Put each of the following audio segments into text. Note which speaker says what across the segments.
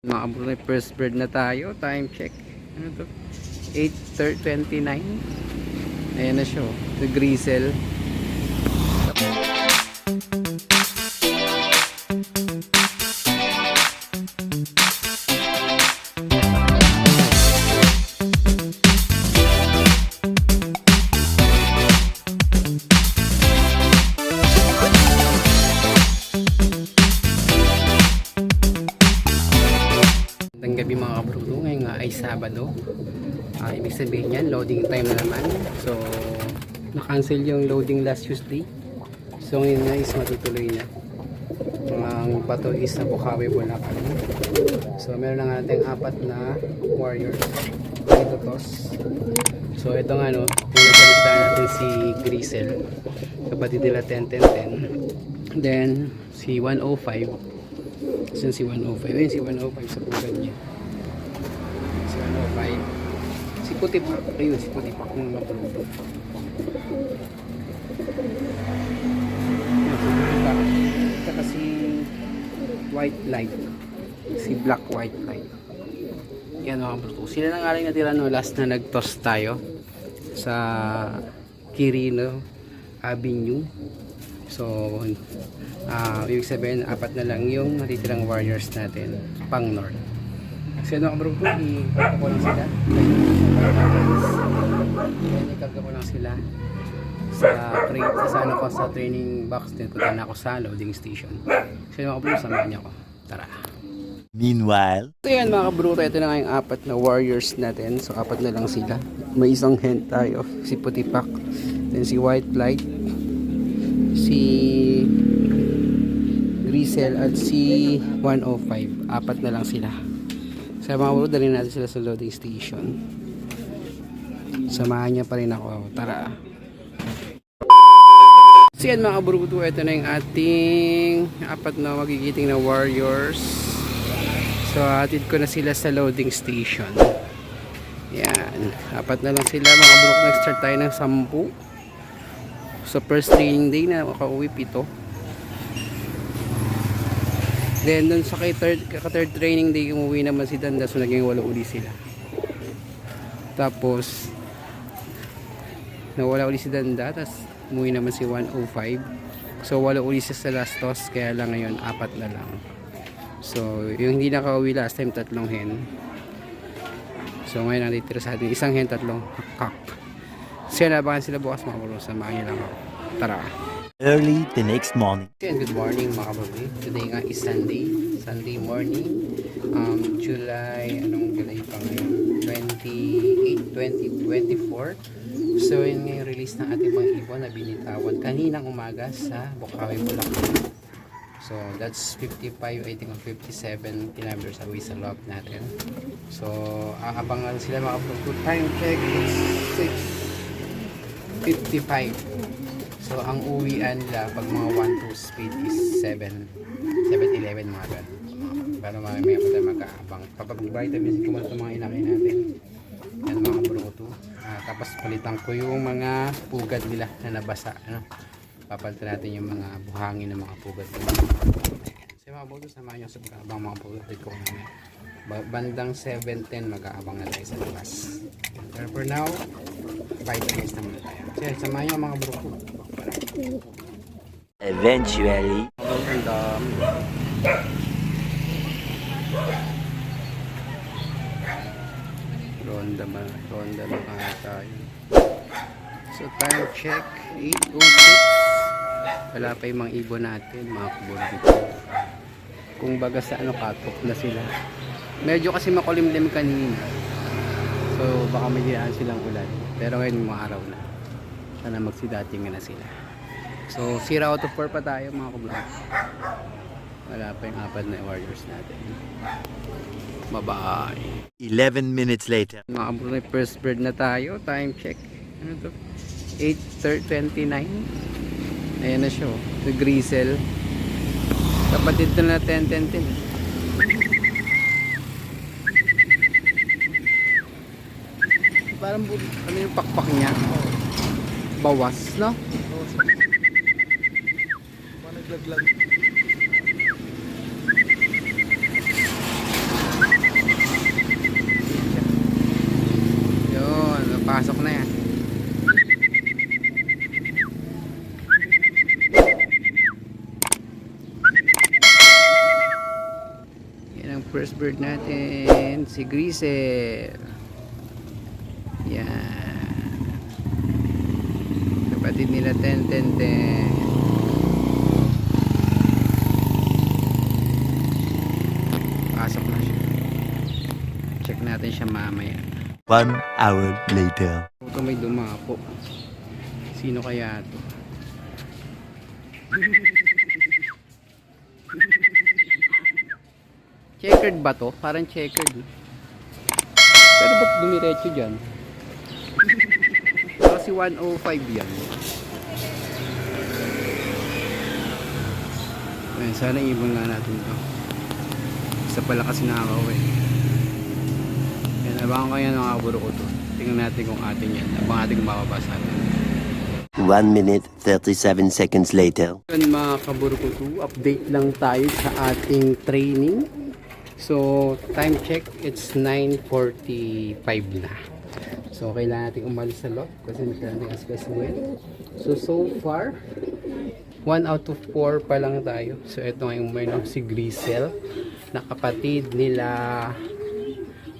Speaker 1: Mga kabro, first bird na tayo. Time check. Ano to? 8:29. Ayan na siya. The grizzle. Magandang gabi mga kabrudo. Ngayon nga ay Sabado. Ibig sabihin yan, loading time na naman. So, na-cancel yung loading last Tuesday. So, ngayon nga is matutuloy na. Ang bato is na Bukawi, Bulacan. So, meron na nga natin 4 na warriors. Ito tos. So, ito nga no, yung nasalita natin si Grizzle. Kapatid nila 10-10-10. Then, si 105. Saan si 105? Ayun si 105 sa pugad niya. Si 105. Si Putipak. Ayun si Putipak ng mabulubo. Saka si White Light. Si Black White Light. Yan mga kabruto. Sila na nga rin natira no, last na nag-toss tayo sa Quirino Avenue. So, ibig sabihin, 4 na lang yung natitirang warriors natin pang north. Kasi ano kabro ko, ikarga ko lang sila. Ikarga ko lang sila sa training box. Then punta na ako sa loading station. Kasi ano kabro, samahan niyo ako. Tara.
Speaker 2: Meanwhile,
Speaker 1: So yan mga kabro, ito na nga yung 4 na warriors natin. So 4 na lang sila. May isang hen tayo, si Putipak. Then si White Light, si Grizzle at si 105. 4 na lang sila. Sa mga bro, dalhin natin sila sa loading station. Samahan niya pa rin ako. Tara. So yan mga bro, ito na yung ating 4 na magigiting na warriors. So hatid ko na sila sa loading station. Yan. 4 na lang sila mga bro. Nag-start tayo ng 10. So first training day na makauwi 7. Then dun sa third training day umuwi naman si Danda, so naging 8 uli sila. Tapos nawala uli si Danda, tapos umuwi naman si 105. So 8 uli siya sa last toss, kaya lang ngayon 4 na lang. So yung hindi nakauwi last time 3 hen. So ngayon natitira sa atin 1 hen, 3 hakak. Siya nabangan sila bukas mga kabro, samahan niyo lang ako. Tara.
Speaker 2: early the next morning.
Speaker 1: Good morning mga kabro. Today nga is Sunday morning. July, anong July pa ngayon? 28, 2024. So yun nga yung release ng ating mga ibon na binitawan kaninang umaga sa Bukawi, Bulacan. So that's 55, I think 57 kilometers away sa loob natin. So aabangan sila mga kabro. Time check is 6:55. So ang uwian nila pag mga 1-2 speed is 7-11 mga ganun. Para may pa tayo magkaabang. Kapag vitamins ko muna mga inakay natin. Yan mga kabro. Tapos palitan ko yung mga pugad nila na nabasa. Ano? Papalitan natin yung mga buhangin ng mga pugad nila. Kasi mga kabro, samahan nyo sa pagkaabang mga pugad ko namin. Bandang 7:10 mag-aabang na tayo sa labas. Pero for now, vitamins na muna tayo. Kasi samahan nyo mga bro.
Speaker 2: Eventually,
Speaker 1: Ronda na nga tayo. So time check 8:06. Wala pa yung mga ibon natin, mga kubor dito. Kung baga sa katok na sila. Medyo kasi makulimlim kanina. So baka may dinaan silang ulan. Pero ngayon mga araw na. Sana magsidating na sila. So 0 out of 4 pa tayo mga kublog. Wala pa yung 4 na warriors natin. Bye bye.
Speaker 2: 11 minutes later.
Speaker 1: Mga kublog, first bird na tayo. Time check. Ano to? 8:29. Ayan na siya. The grizzle. Kapatid na 10-10-10. Parang ano yung pakpak niya? Bawas, no? Naglag. ang first bird natin, si Grisel. Yan. Kapatid nila 10-10-10. Pasok na siya. Check natin siya mamaya.
Speaker 2: 1 hour later.
Speaker 1: Ito may dumapo. Sino kaya to? Checkered ba to? Parang checkered. Pero ba't dumiretso dyan? Kasi 105 yan. Ayan, sana ibon nga natin to. Isa pala kasi nakakawin. Yan, abangan kaya nakaburo ko to. Tingnan natin kung atin yan. Abangan natin kung mababasa natin.
Speaker 2: 1 minute 37 seconds later.
Speaker 1: Yan mga kaburo ko to. Update lang tayo sa ating training. So, time check, it's 9:45 na. So, kailangan natin umalis sa lot kasi natin asikasuhin. So far, 1 out of 4 pa lang tayo. So, ito nga yung mayroon si Grisel na kapatid nila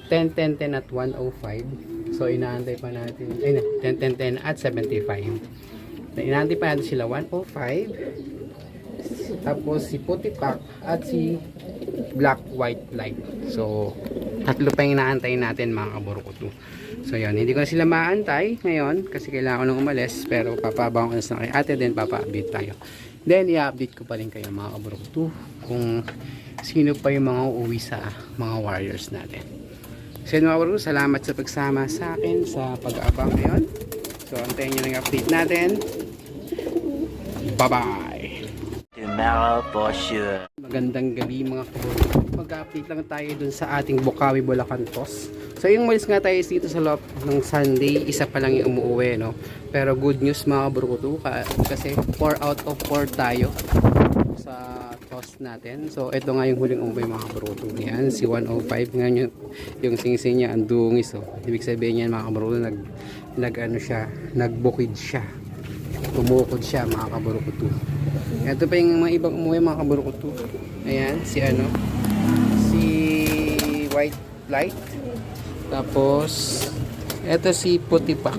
Speaker 1: 10-10-10 at 105. So, inaantay pa natin, 10-10-10 at 75. Inaantay pa natin sila 105. Tapos si Putipak at si Black White Light. So, tatlo pa yung inaantay natin mga kaburukutu. So, yun. Hindi ko na sila maantay ngayon kasi kailangan ko nang umalis. Pero papabangon ko na sa kay ate, then papa-update tayo. Then, i-update ko pa rin kayo mga kaburukutu kung sino pa yung mga uuwi sa mga warriors natin. So, yun mga kaburukutu, salamat sa pagsama sa akin sa pag-aabang ngayon. So, antayin nyo ng update natin. Bye-bye!
Speaker 2: Tomorrow for sure.
Speaker 1: Magandang gabi mga kaburukutu. Mag-update lang tayo dun sa ating Bukawi, Bulacan toss. So yung malis nga tayo dito sa loob ng Sunday, isa pa lang yung umuwi, no? Pero good news mga kaburukutu kasi 4 out of 4 tayo sa toss natin. So ito nga yung huling umuwi mga kaburukutu. Yan, si 105 nga yung sing-sing niya, ang dungis. Oh. Ibig sabihin niyan mga kaburukutu, nagbukid siya. Tumukod siya mga kaburukutu. Ito pa yung mga ibang umuwi mga kaburukutu. Ayan, si White Light. Tapos ito si Putipak.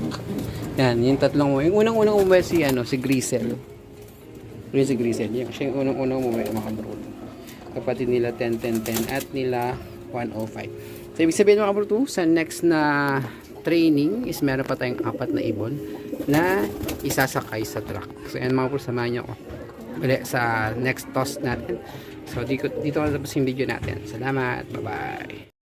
Speaker 1: Yan, yung tatlong umuwi. Yung unang-unang umuwi si Grisel. Yung si Grisel. Siya yung unang-unang umuwi mga kaburukutu. Kapatid nila 10-10-10 at nila 105. So ibig sabihin mga kaburukutu, sa next na training is meron pa tayong 4 na ibon na isasakay sa truck. So yan mga kaburukutu, samahan nyo ako ulit sa next toss natin. So dito na tapos yung video natin. Salamat. Bye-bye.